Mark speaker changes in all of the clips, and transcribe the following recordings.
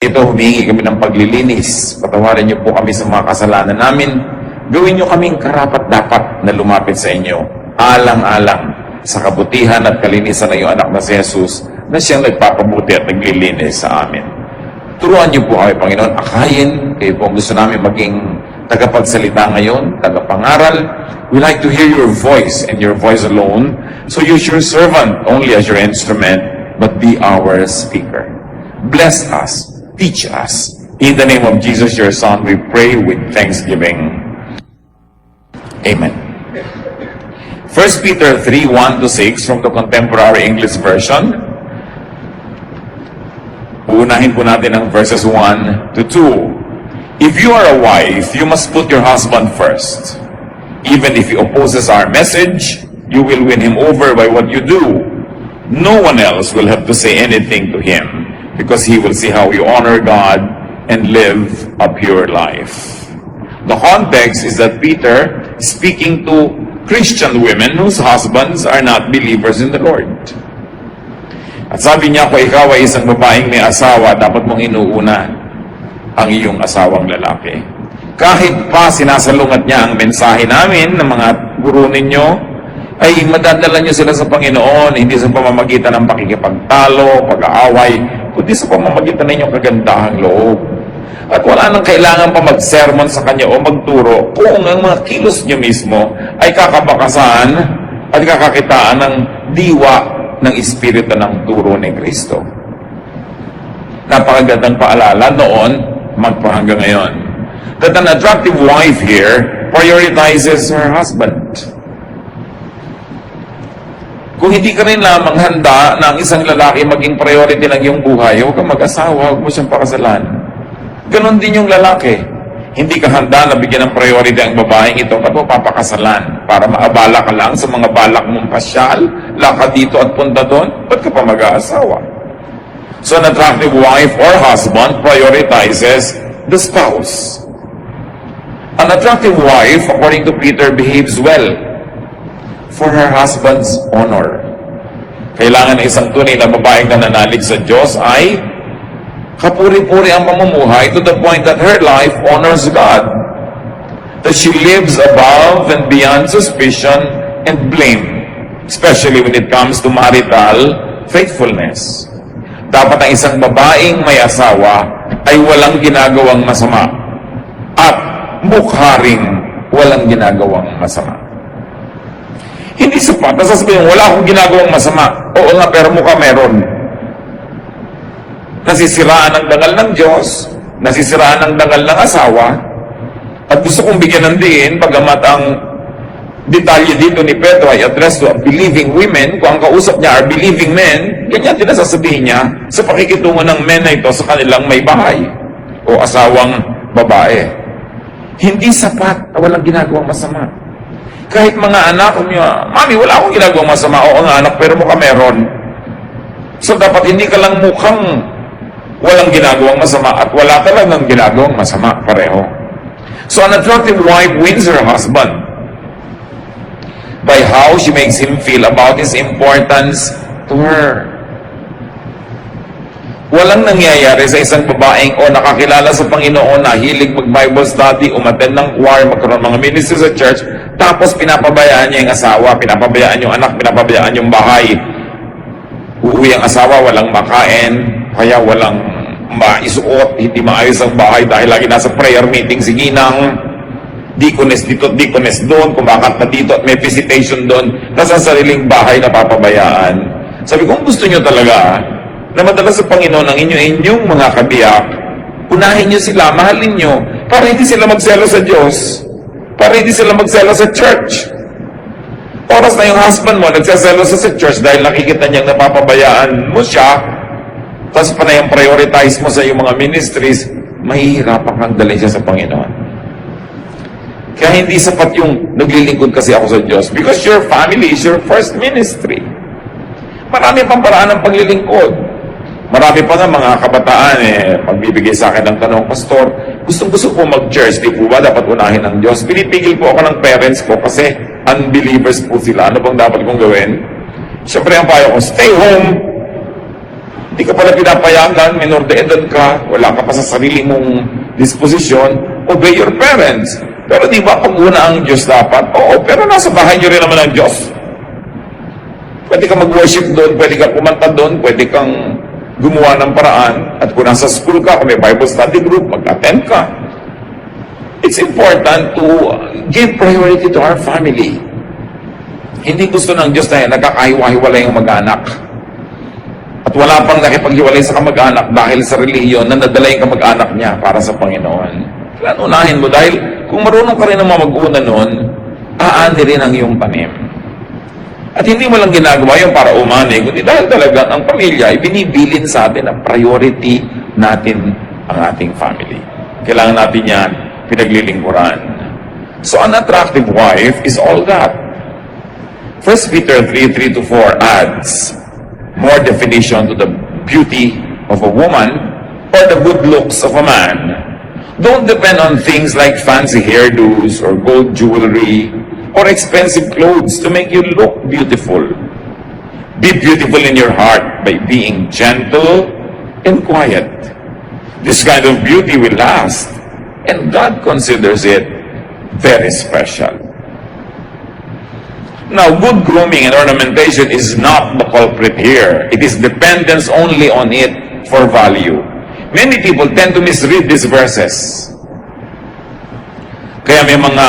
Speaker 1: Ito, humingi kami ng paglilinis. Patawarin niyo po kami sa mga kasalanan namin. Gawin niyo kaming karapat-dapat na lumapit sa inyo. Alang-alang sa kabutihan at kalinisan ng iyong anak na si Jesus na siyang nagpapabuti at naglilinis sa amin. Turuan niyo po kami, Panginoon. Akayin, kayo po gusto namin maging tagapagsalita ngayon, tagapangaral. We like to hear your voice and your voice alone. So use your servant only as your instrument, but be our speaker. Bless us. Teach us. In the name of Jesus, your Son, we pray with thanksgiving. Amen. 1 Peter 3:1-6 from the Contemporary English Version. Uunahin po natin ang verses 1-2. If you are a wife, you must put your husband first. Even if he opposes our message, you will win him over by what you do. No one else will have to say anything to him, because he will see how you honor God and live a pure life. The context is that Peter is speaking to Christian women whose husbands are not believers in the Lord. At sabi niya, kung ikaw ay isang babaeng may asawa, dapat mong inuuna ang iyong asawang lalaki. Kahit pa sinasalungat niya ang mensahe namin ng mga guro ninyo, ay madadala niyo sila sa Panginoon, hindi sa pamamagitan ng pakikipagtalo, pag-aaway, kundi sa pamamagitan ng inyong kagandahang loob. At wala nang kailangan pa mag-sermon sa kanya o magturo kung ang mga kilos niyo mismo ay kakabakasan at kakakitaan ng diwa ng Espiritu ng turo ni Kristo. Napakagandang paalala noon, magpahanggang ngayon, that an attractive wife here prioritizes her husband. Kung hindi ka rin lamang handa na ang isang lalaki maging priority ng iyong buhay, huwag kang mag-asawa, huwag mo siyang pakasalan. Ganon din yung lalaki. Hindi ka handa na bigyan ng priority ang babaeng ito, ba't mo papakasalan? Para maabala ka lang sa mga balak mong pasyal, lakad dito at punta doon, ba't ka pa mag-aasawa? So an attractive wife or husband prioritizes the spouse. An attractive wife, according to Peter, behaves well for her husband's honor. Kailangan ng isang tunay na babaeng nananalig sa Diyos ay kapuri-puri ang pamumuhay to the point that her life honors God. That she lives above and beyond suspicion and blame, especially when it comes to marital faithfulness. Dapat ang isang babaeng may asawa ay walang ginagawang masama at mukha ring walang ginagawang masama. Hindi sapat na sasabihin, wala akong ginagawang masama. Oo nga, pero mukha meron. Nasisiraan ang dangal ng Diyos, nasisiraan ang dangal ng asawa, at gusto kong bigyan ng diin, pagamat ang detalye dito ni Pedro ay address to believing women, kung ang kausap niya are believing men, ganyan din nasasabihin niya sa pakikitungo ng men na ito sa kanilang may bahay o asawang babae. Hindi sapat na walang ginagawang masama. Kahit mga anak, Mami, wala akong ginagawang masama. Oo nga anak, pero mukha meron. So dapat hindi ka lang mukhang walang ginagawang masama at wala talagang ginagawang masama pareho. So an attractive wife wins her husband by how she makes him feel about his importance to her. Walang nangyayari sa isang babaeng o nakakilala sa Panginoon na hilig mag-Bible study, umattend ng choir, magkaroon mga ministry sa church, tapos pinapabayaan niya yung asawa, pinapabayaan yung anak, pinapabayaan yung bahay. Uuwi ang asawa, walang makain, kaya walang maisuot, hindi maayos ang bahay dahil lagi nasa prayer meeting si Ginang, dikones dito at dikones doon, kumakat na dito at may visitation doon, nasa sariling bahay na papabayaan. Sabi ko, kung gusto nyo talaga, na madala sa Panginoon ang inyong mga kabiyak, unahin nyo sila, mahalin nyo, para hindi sila magselo sa Diyos, para hindi sila magselo sa church. Oras na yung husband mo, nagsaselo sa church dahil nakikita niyang napapabayaan mo siya, tapos pa na yung prioritize mo sa iyong mga ministries, mahihirapan kang dalhin siya sa Panginoon. Kaya hindi sapat yung naglilingkod kasi ako sa Diyos, because your family is your first ministry. Marami pang paraan ng paglilingkod. Marami pa nga mga kabataan magbibigay sa akin ng tanong, Pastor, gustong-gusto po mag-church, di po ba dapat unahin ng Diyos? Pinipigil po ako ng parents ko kasi unbelievers po sila. Ano bang dapat kong gawin? Siyempre ang payo ko, stay home. Hindi ka pala pinapayagan, minor de edad ka, wala ka pa sa sarili mong disposisyon, obey your parents. Pero di ba pag una ang Diyos dapat? Oo, pero nasa bahay niyo rin naman ang Diyos. Pwede ka mag-worship doon, pwede ka kumanta doon, pwede kang gumawa ng paraan. At kung nasa school ka, kung may Bible study group, mag-attend ka. It's important to give priority to our family. Hindi gusto ng Diyos na nagkakahiwa-hiwalay yung mag-anak. At wala pang nakipaghiwalay sa kamag-anak dahil sa relihiyon na nadala yung kamag-anak niya para sa Panginoon. Kailan unahin mo? Dahil kung marunong ka rin ang mag-una nun, aani rin ang iyong tanim. At hindi mo lang ginagawa yung para umani, kundi dahil talaga ang pamilya ay binibilin sa atin na priority natin ang ating family. Kailangan natin yan pinaglilingkuran. So an attractive wife is all that. 1 Peter 3:3-4 adds more definition to the beauty of a woman or the good looks of a man. Don't depend on things like fancy hairdos or gold jewelry or expensive clothes to make you look beautiful. Be beautiful in your heart by being gentle and quiet. This kind of beauty will last, and God considers it very special. Now, good grooming and ornamentation is not the culprit here. It is dependence only on it for value. Many people tend to misread these verses. Kaya may mga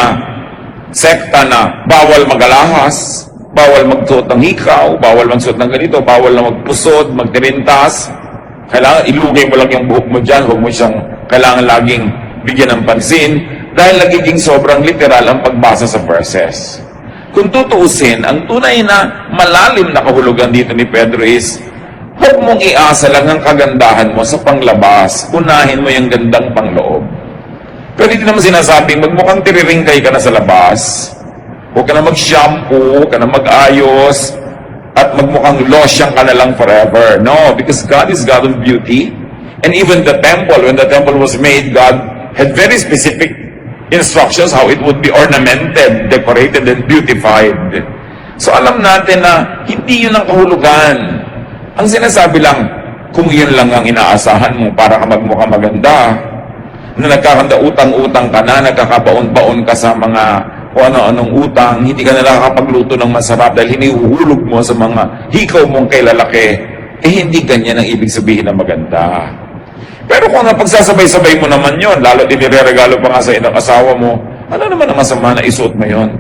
Speaker 1: sekta na bawal mag-alahas, bawal magsuot ng hikaw, bawal magsuot ng ganito, bawal na magpusod, magtirintas. Kailangan ilugay mo lang yung buhok mo dyan, huwag mo siyang kailangan laging bigyan ng pansin dahil nagiging sobrang literal ang pagbasa sa verses. Kung tutuusin, ang tunay na malalim na kahulugan dito ni Pedro is, huwag mong iasa lang ang kagandahan mo sa panglabas, unahin mo yung gandang pangloob. Pero dito naman sinasabing, magmukhang tiriringkay ka na sa labas, huwag ka na mag-shampoo, huwag ka na mag-ayos, at magmukhang losyang ka na lang forever. No, because God is God of beauty. And even the temple, when the temple was made, God had very specific instructions how it would be ornamented, decorated, and beautified. So alam natin na hindi yun ang kahulugan. Ang sinasabi lang, kung yun lang ang inaasahan mo para ka magmukha maganda, na nagkakanda utang-utang ka na, nagkakabaon-baon ka sa mga o ano-anong utang, hindi ka na nakakapagluto ng masarap dahil hinihuhulog mo sa mga hikaw mong kay lalaki, eh hindi ganyan ang ibig sabihin na maganda. Pero kung napagsasabay-sabay mo naman yon, lalo din nireregalo pa nga sa inang asawa mo, ano naman ang masama na isuot mo yon?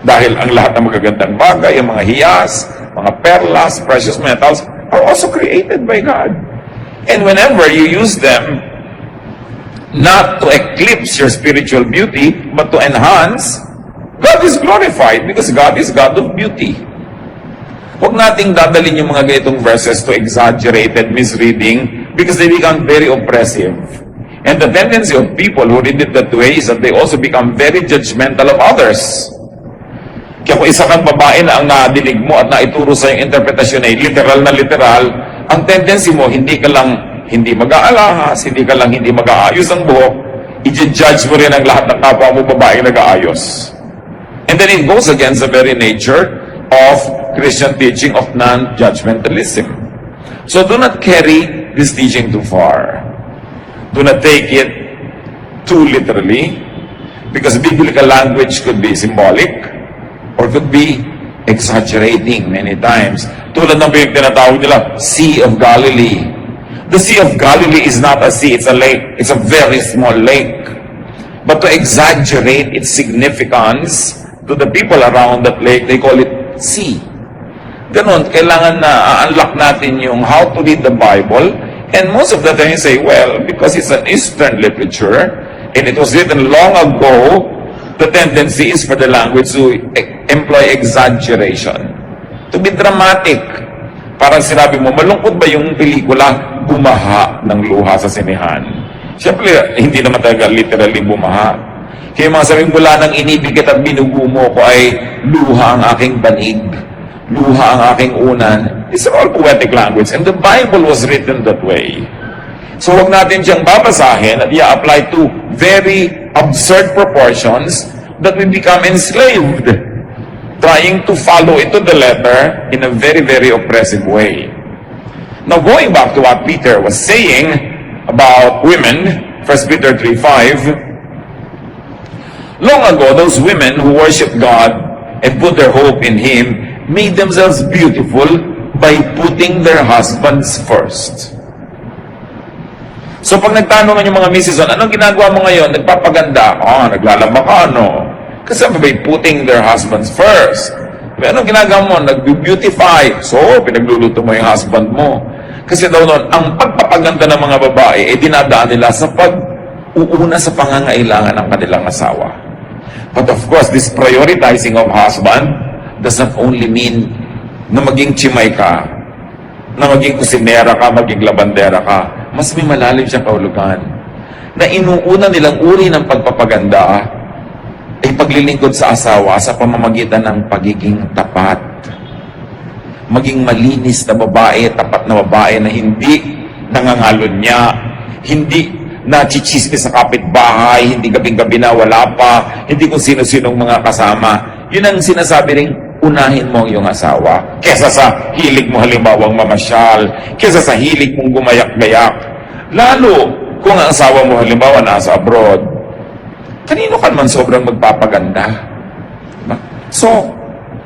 Speaker 1: Dahil ang lahat ng magagandang bagay, ang mga hiyas, mga perlas, precious metals, are also created by God. And whenever you use them, not to eclipse your spiritual beauty, but to enhance, God is glorified because God is God of beauty. Huwag nating dadalhin yung mga ganitong verses to exaggerated misreading because they become very oppressive. And the tendency of people who read it that way is that they also become very judgmental of others. Kaya kung isa kang babae na ang nadinig mo at naituro sa yung interpretasyon ay literal na literal, ang tendency mo, hindi ka lang hindi mag-aalahas, hindi ka lang hindi mag-aayos ang buhok, i-judge mo rin ang lahat ng kapwa mo babae nag-aayos. And then it goes against the very nature of Christian teaching of non-judgmentalism. So do not carry this teaching too far. Do not take it too literally, because biblical language could be symbolic or could be exaggerating many times. Tulad ng tinatawag nila, Sea of Galilee. The Sea of Galilee is not a sea, it's a lake. It's a very small lake. But to exaggerate its significance to the people around that lake, they call it sea. Ganon, kailangan na unlock natin yung how to read the Bible. And most of the time you say, well, because it's an Eastern literature, and it was written long ago, the tendency is for the language to employ exaggeration. To be dramatic. Parang sinabi mo, malungkot ba yung pelikula? Bumaha ng luha sa sinehan. Siyempre, hindi naman talaga literally bumaha. Kaya mga sabing mula ng inibigit at binugo mo ko ay luha ang aking banig. Luha ang aking unan. It's all poetic language. And the Bible was written that way. So huwag natin siyang babasahin at i-apply to very absurd proportions that we become enslaved, trying to follow it to the letter in a very, very oppressive way. Now, going back to what Peter was saying about women, 1 Peter 3:5, long ago, those women who worshiped God and put their hope in Him made themselves beautiful by putting their husbands first. So pag nagtanungan yung mga misis, anong ginagawa mo ngayon? Nagpapaganda. Naglalaba ka, ano? Kasi by putting their husbands first. Anong ginagawa mo? Nag-beautify. So, pinagluluto mo yung husband mo. Kasi daw noon, ang pagpapaganda ng mga babae, dinadaan nila sa pag-uuna sa pangangailangan ng kanilang asawa. But of course, this prioritizing of husband does not only mean na maging chimay ka, na maging kusinera ka, maging labandera ka. Mas may malalim siyang kahulugan. Na inuuna nilang uri ng pagpapaganda ay paglilingkod sa asawa sa pamamagitan ng pagiging tapat. Maging malinis na babae, tapat na babae na hindi nangangalon niya, hindi nachichismis sa kapitbahay, hindi gabing-gabi na wala pa, hindi kung sino-sinong mga kasama. Yun ang sinasabi rin, unahin mo ang iyong asawa. Kesa sa hilig mo halimbawang mamasyal, kesa sa hilig mong gumayak-gayak. Lalo kung ang asawa mo halimbawa nasa abroad, kanino ka man sobrang magpapaganda? Diba? So,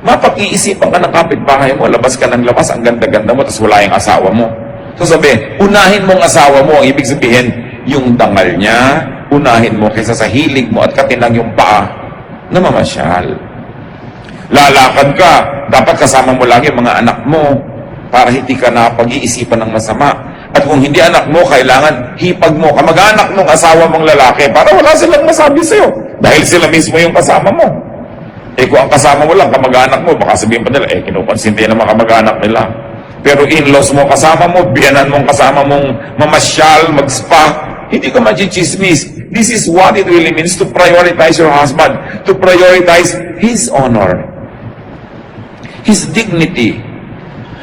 Speaker 1: mapag-iisipan ka ng kapitbahay mo, labas ka ng labas, ang ganda-ganda mo, tapos wala yung asawa mo. So sabi, unahin mong asawa mo, ang ibig sabihin, yung dangal niya, unahin mo kaysa sa hilig mo at katinang yung paa na mamasyal. Lalakad ka, dapat kasama mo lagi mga anak mo para hindi ka na pag-iisipan ng masama. At kung hindi anak mo, kailangan hipag mo, kamag-anak ng asawa mong lalaki para wala silang masabi sa'yo dahil sila mismo yung kasama mo. Kung ang kasama mo lang, kamag-anak mo, baka sabihin pa nila, kinukonsinti naman kamag-anak nila. Pero in-laws mo kasama mo, biyanan mong kasama mong mamasyal, mag-spa, hindi ka magchichismis. This is what it really means to prioritize your husband, to prioritize his honor, his dignity.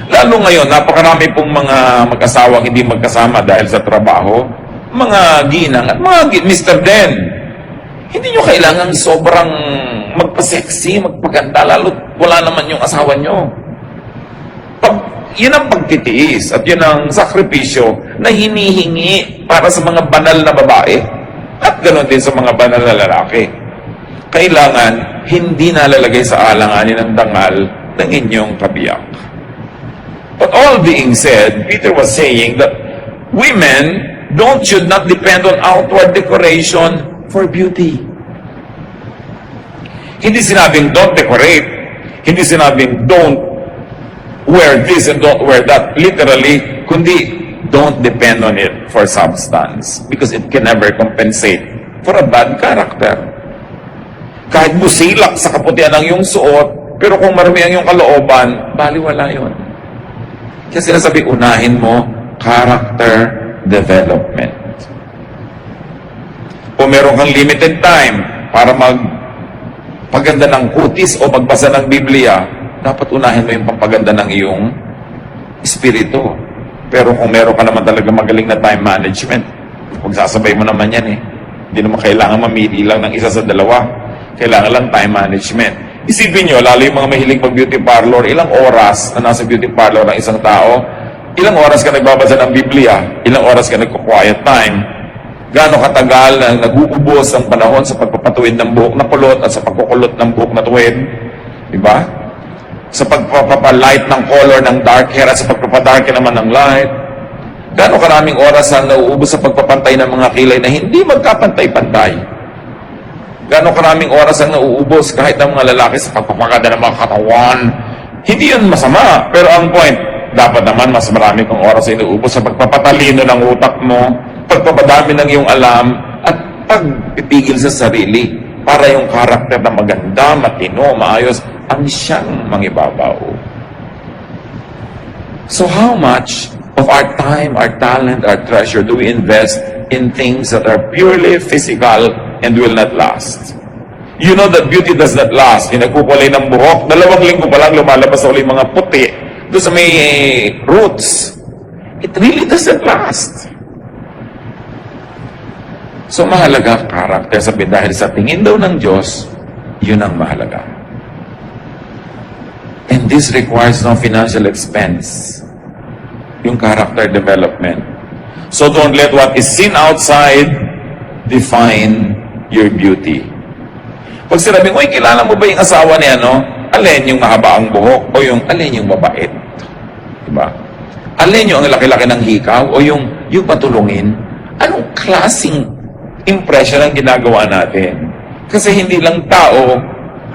Speaker 1: Lalo ngayon, napakarami pong mga mag-asawang hindi magkasama dahil sa trabaho, mga ginang at mga Mr. Den. Hindi nyo kailangan sobrang magpa-sexy, magpaganda, lalo wala naman yung asawa nyo. Yun ang pagtitiis at yun ang sakripisyo na hinihingi para sa mga banal na babae at ganoon din sa mga banal na lalaki. Kailangan hindi nalalagay sa alanganin ng dangal ng inyong kabiyak. But all being said, Peter was saying that women should not depend on outward decoration for beauty. Hindi sinabing don't decorate. Hindi sinabing don't wear this and don't wear that. Literally, kundi don't depend on it for substance because it can never compensate for a bad character. Kahit busilak sa kaputian ng iyong suot, pero kung marami ang iyong kalooban, baliwala yun. Kasi sinasabi, unahin mo character development. Kung meron kang limited time para magpaganda ng kutis o magbasa ng Biblia, dapat unahin mo yung pampaganda ng iyong espiritu. Pero kung meron ka naman talaga magaling na time management, magsasabay mo naman yan eh. Hindi naman kailangan mamili lang ng isa sa dalawa. Kailangan lang time management. Isipin nyo, lalo yung mga mahilig mag-beauty parlor, ilang oras na nasa beauty parlor ng isang tao, ilang oras ka nagbabasa ng Biblia, ilang oras ka nagko-quiet time, gaano katagal na nag-uubos ang panahon sa pagpapatuwid ng buhok na kulot at sa pagkukulot ng buhok na tuwid. Diba? Sa pagpapalight ng color ng dark hair at sa pagpapadark naman ng light. Gaano karaming oras ang nauubos sa pagpapantay ng mga kilay na hindi magkapantay-pantay. Gaano karaming oras ang nauubos kahit ang mga lalaki sa pagpapaganda ng mga katawan. Hindi yun masama. Pero ang point, dapat naman mas marami kang oras ay nauubos sa pagpapatalino ng utak mo, pagpapadami ng iyong alam, at pagpipigil sa sarili para yung karakter na maganda, matino, maayos, ang siyang mangibabaw. So how much of our time, our talent, our treasure do we invest in things that are purely physical and will not last? You know that beauty does not last. Yung nagkukulay ng buhok, 2 linggo pa lang lumalabas sa ulit mga puti doon sa may roots. It really doesn't last. So mahalaga karakter, sabi, dahil sa tingin daw ng Diyos, yun ang mahalaga. And this requires no financial expense. yung character development. So don't let what is seen outside define your beauty. Pag sinabing, uy, kilala mo ba yung asawa ni ano? Alin yung mahaba ang buhok o yung alin yung mabait? Diba? Alin yung ang laki-laki ng hikaw o yung patulungin? Anong klaseng impression ang ginagawa natin? Kasi hindi lang tao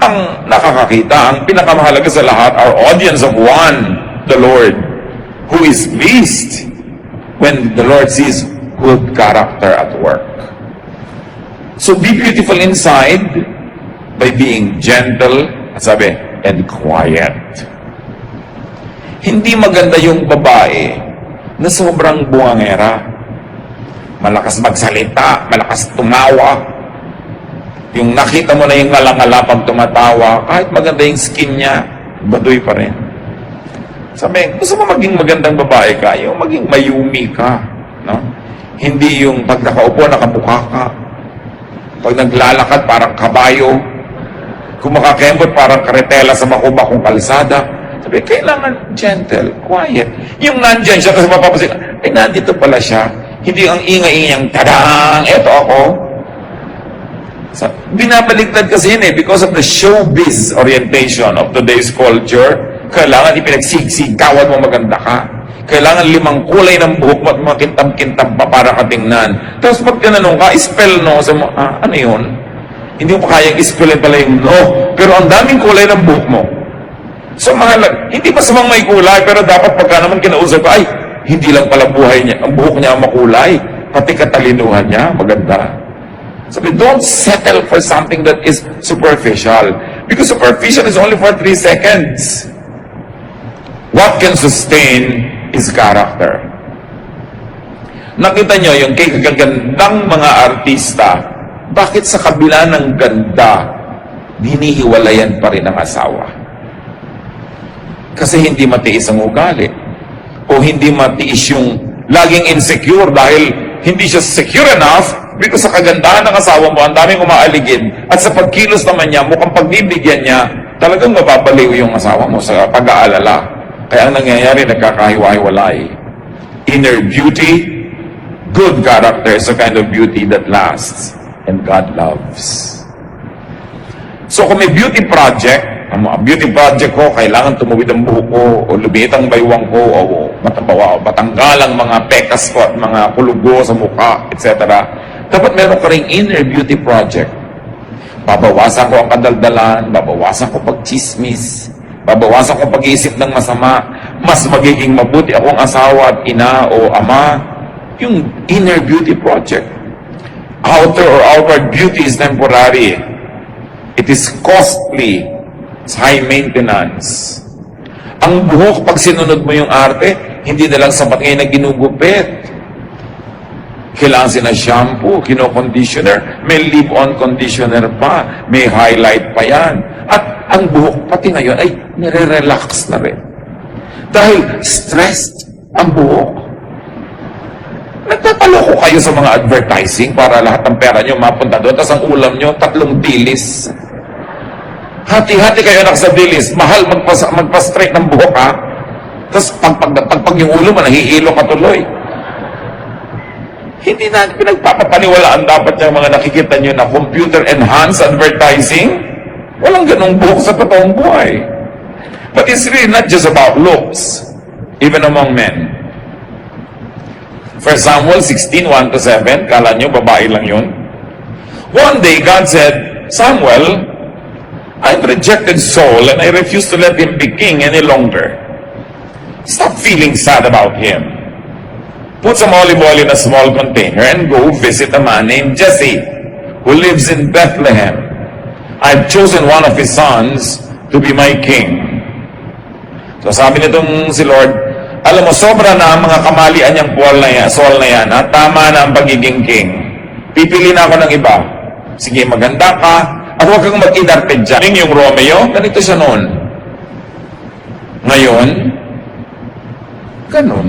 Speaker 1: ang nakakakita. Ang pinakamahalaga sa lahat, our audience of one, the Lord, who is pleased when the Lord sees good character at work. So be beautiful inside by being gentle, sabi, and quiet. Hindi maganda yung babae na sobrang buwangera. Malakas magsalita, malakas tumawa. Yung nakita mo na yung ngala-ngala pag tumatawa, kahit maganda yung skin niya, baduy pa rin. Sabi, gusto mo maging magandang babae ka, yung maging mayumi ka. No? Hindi yung pag nakaupo, nakabuka ka. Pag naglalakad, parang kabayo. Kung makakembot, parang karetela sa makubakong kalsada. Sabi, kailangan gentle, quiet. Yung nandyan siya, kasi mapapasin, ay nandito pala siya. Hindi ang ingay-ingayang, tadang, eto ako. Binabaligtad kasi yun because of the showbiz orientation of today's culture. Kailangan ipinagsigsigawan mo maganda ka. Kailangan 5 kulay ng buhok mo at makintab-kintab pa para katingnan. Tapos pag tinanong ka, spell no, sa mo, ano yun? Hindi mo pa kayang spellin pala yung no. Pero ang daming kulay ng buhok mo. So mahalaga, hindi pa samang may kulay, pero dapat pagka naman kinausap ka, ay, hindi lang pala buhay niya, ang buhok niya makulay, pati katalinuhan niya, maganda. Sabi, don't settle for something that is superficial. Because superficial is only for 3 seconds. What can sustain is character. Nakita nyo yung kagagandang mga artista, bakit sa kabila ng ganda, hinihiwalayan pa rin ang asawa? Kasi hindi matiis ang ugali. O hindi matiis yung laging insecure dahil hindi siya secure enough because sa kagandahan ng asawa mo, ang daming umaaligid. At sa pagkilos naman niya, mukhang pagbibigyan niya, talagang mababaliw yung asawa mo sa pag-aalala. Kaya ang nangyayari, nagkakahiwa-hiwalay. Inner beauty, good character is a kind of beauty that lasts and God loves. So kung may beauty project, ang mga beauty project ko, kailangan tumuwid ang buhok ko, o lumiit ang baywang ko, o matanggal ang mga pekas ko at mga kulugo sa mukha, etc. Dapat meron ka ring inner beauty project. Babawasan ko ang kadaldalan, babawasan ko pagchismis, babawasan ko pag-iisip ng masama, mas magiging mabuti akong asawa at ina o ama. Yung inner beauty project. Outer or outward beauty is temporary. It is costly. It's high maintenance. Ang buhok, pag sinunod mo yung arte, hindi na lang sapat ngayon na ginugupit. Kailangan sina shampoo, kino-conditioner, may leave-on conditioner pa, may highlight pa yan. At ang buhok, pati ngayon, ay nire-relax na rin. Dahil stressed ang buhok. Nagtataloko kayo sa mga advertising para lahat ng pera nyo mapunta doon, tapos ang ulam nyo, 3 dilis. Hati-hati kayo anak sa dilis, mahal magpa-straight ng buhok ha. Tapos pag yung ulo mo, nahihilo ka tuloy. Hindi na pinagpapapaniwalaan dapat yung mga nakikita nyo na computer-enhanced advertising. Walang ganong buhok sa totoong buhay. But it's really not just about looks, even among men. 1 Samuel 16:1-7, kala nyo babae lang yun? One day, God said, Samuel, I've rejected Saul and I refuse to let him be king any longer. Stop feeling sad about him. Put some olive oil in a small container and go visit a man named Jesse who lives in Bethlehem. I've chosen one of his sons to be my king. So sabi nitong si Lord, alam mo, sobra na ang mga kamalian niyang Saul na yan, ha? Tama na ang pagiging king. Pipili na ako ng iba. Sige, maganda ka, at huwag kang mag-inarpid dyan. Yung Romeo, ganito siya noon. Ngayon, ganun.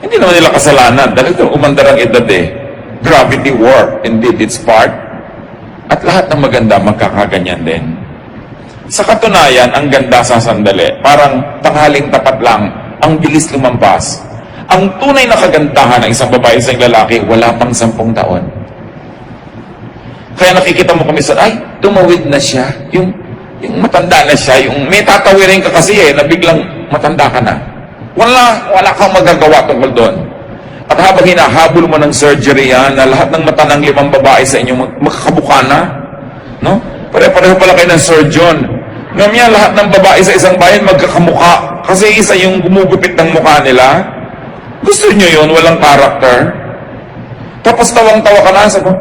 Speaker 1: Hindi naman nila kasalanan. Dahil ito, umandar ang edad eh. Gravity work, indeed, its part. At lahat ng maganda, magkakaganyan din. Sa katunayan, ang ganda sa sandali. Parang tanghaling tapat lang, ang bilis lumampas. Ang tunay na kagandahan ng isang babae sa isang lalaki, wala pang 10 taon. Kaya nakikita mo kami sa, ay, tumawid na siya. Yung matanda na siya. Yung may tatawirin ka kasi na biglang matanda ka na. Wala kang magagawa tungkol doon. At habang hinahabol mo ng surgery yan, na lahat ng mata ng 5 babae sa inyo makakabuka na, no? Pare-pareho pala kayo ng surgeon. Ngayon lahat ng babae sa isang bayan magkakamuka. Kasi isa yung gumugupit ng mukha nila. Gusto nyo yun? Walang character? Tapos tawang-tawa ka na, sabi mo,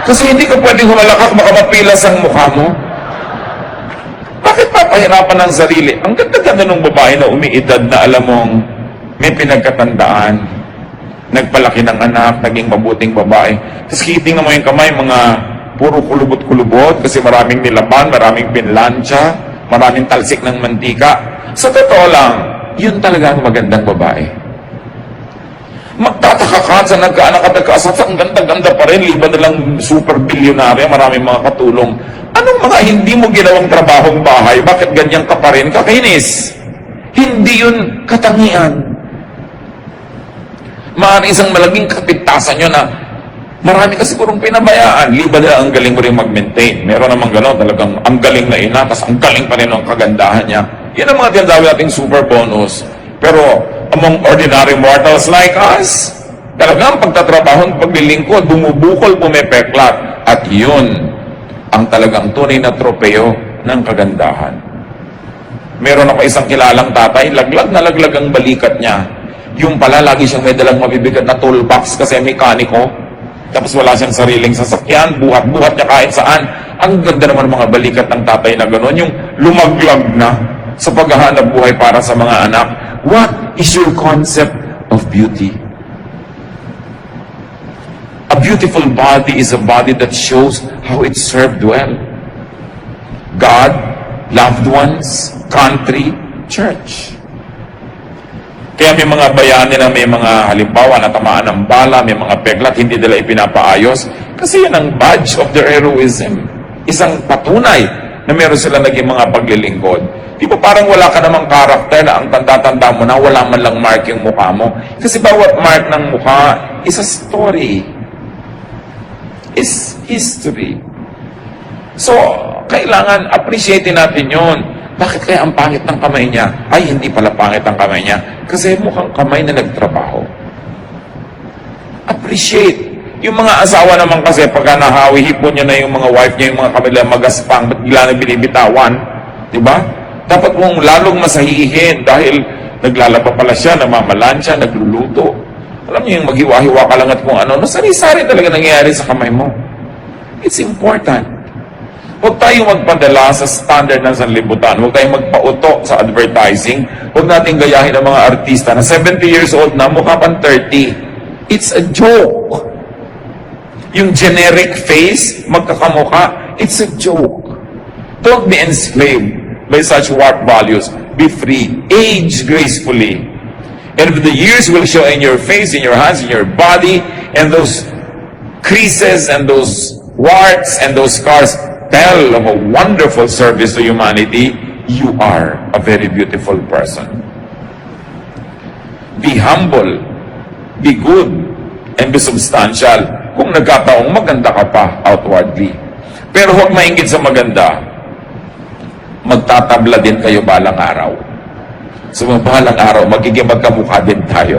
Speaker 1: kasi hindi ka pwedeng humalakak, baka mapilas ang mukha mo. Bakit papahirapan ng sarili? Ang ganda-ganda ng babae na umiidad na alam mong may pinagkatandaan, nagpalaki ng anak, naging mabuting babae. Tapos kitingnan mo yung kamay, mga puro kulubot-kulubot kasi maraming nilaban, maraming pinlansya, maraming talsik ng mantika. Sa totoo lang, yun talaga ang magandang babae. Magtataka ka sa nagkaanak at nagkaasat, ang ganda-ganda pa rin, liban na lang super bilyonarya, maraming mga katulong. Anong mga hindi mo ginawang trabahong bahay? Bakit ganyan ka pa rin? Kakainis. Hindi yun katangian. Maaaring isang malaking kapintasan nyo na marami kasi kurong pinabayaan. Liban na ang galing mo rin mag-maintain. Meron namang gano'n, talagang ang galing na ina, tapos ang galing pa rin ang kagandahan niya. Yan ang mga tinatawag nating super bonus. Pero among ordinary mortals like us, talagang pagtatrabaho, paglilingkod, bumubukol, pumepeklat. At yun ang talagang tunay na tropeo ng kagandahan. Meron ako isang kilalang tatay, laglag na laglag ang balikat niya. Yung pala, lagi siyang may dalang mabibigat na toolbox kasi mekaniko. Tapos wala siyang sariling sasakyan, buhat-buhat niya kahit saan. Ang ganda naman ng mga balikat ng tatay na gano'n, yung lumaglag na sa paghahanap buhay para sa mga anak. What is your concept of beauty? A beautiful body is a body that shows how it served well. God, loved ones, country, church. Kaya may mga bayani na may mga halimbawa na tamaan ng bala, may mga peklat, hindi nila ipinapaayos. Kasi yan ang badge of their heroism. Isang patunay na meron sila naging mga paglilingkod. Di ba parang wala ka namang karakter na ang tanda-tanda mo na wala man lang mark yung mukha mo? Kasi bawat mark ng mukha is a story. Is history. So, kailangan appreciatein natin yun. Bakit kaya ang pangit ng kamay niya? Ay, hindi pala pangit ang kamay niya. Kasi mukhang kamay na nagtrabaho. Appreciate. Yung mga asawa naman kasi, pagka nahawi, hipon niya na yung mga wife niya, yung mga kamay nila magaspang, ba't bigla na binibitawan? Diba? Dapat mong lalong masahihin dahil naglalaba pala siya, namamalansya, nagluluto. Alam niyo yung maghiwa-hiwa ka lang at kung ano, nasari-sari talaga nangyayari sa kamay mo. It's important. Huwag tayong magpadala sa standard ng sanlibutan. Huwag tayong magpauto sa advertising. Huwag nating gayahin ang mga artista na 70 years old na, mukha pang 30. It's a joke. Yung generic face, magkakamukha, it's a joke. Don't be enslaved by such warped values. Be free. Age gracefully. And the years will show in your face, in your hands, in your body, and those creases and those warts and those scars tell of a wonderful service to humanity. You are a very beautiful person. Be humble, be good, and be substantial. Kung nagkataong maganda ka pa outwardly. Pero huwag maingit sa maganda. Magtatabla din kayo balang araw. Sa mga balang araw, magiging magkamukha din tayo.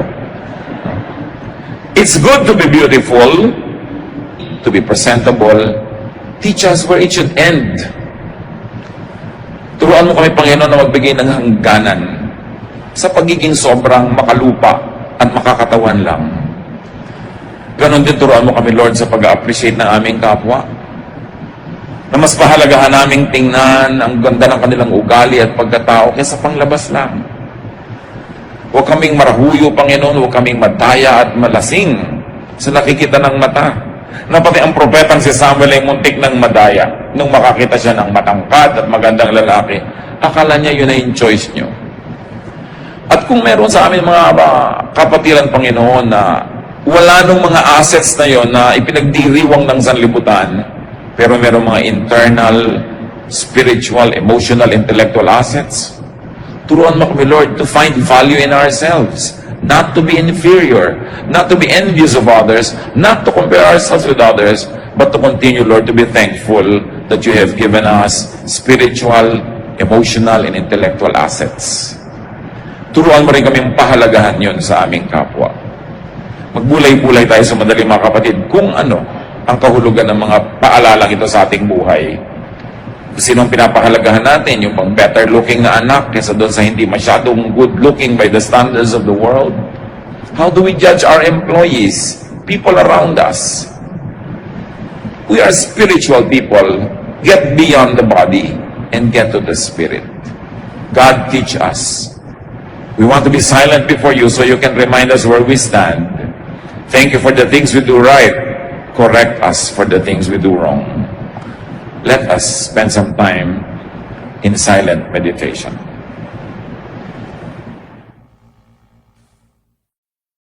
Speaker 1: It's good to be beautiful, to be presentable. Teach us where it should end. Turuan mo kami, Panginoon, na magbigay ng hangganan sa pagiging sobrang makalupa at makakatawan lang. Ganon din turuan mo kami, Lord, sa pag-appreciate ng aming kapwa. Na mas pahalagahan naming tingnan ang ganda ng kanilang ugali at pagkatao kaysa panglabas lang. Huwag kaming marahuyo, Panginoon, huwag kaming madaya at malasing sa nakikita ng mata. Na pati ang propetang si Samuel ay muntik ng madaya nung makakita siya ng matangkad at magandang lalaki. Akala niya yun ay yung choice niyo. At kung meron sa amin mga kapatiran, Panginoon, na wala nung mga assets na yon na ipinagdiriwang ng sanlibutan, pero meron mga internal, spiritual, emotional, intellectual assets, Turuan mo kami, Lord, to find value in ourselves. Not to be inferior, not to be envious of others, not to compare ourselves with others, but to continue, Lord, to be thankful that you have given us spiritual, emotional, and intellectual assets. Turuan mo rin kami pahalagahan yun sa aming kapwa. Magbulay-bulay tayo sa madali, mga kapatid, kung ano ang kahulugan ng mga paalalang ito sa ating buhay. Sinong pinapahalagahan natin? Yung pang better looking na anak kaysa doon sa hindi masyadong good looking by the standards of the world? How do we judge our employees? People around us. We are spiritual people. Get beyond the body and get to the spirit. God teach us. We want to be silent before you so you can remind us where we stand. Thank you for the things we do right. Correct us for the things we do wrong. Let us spend some time in silent meditation.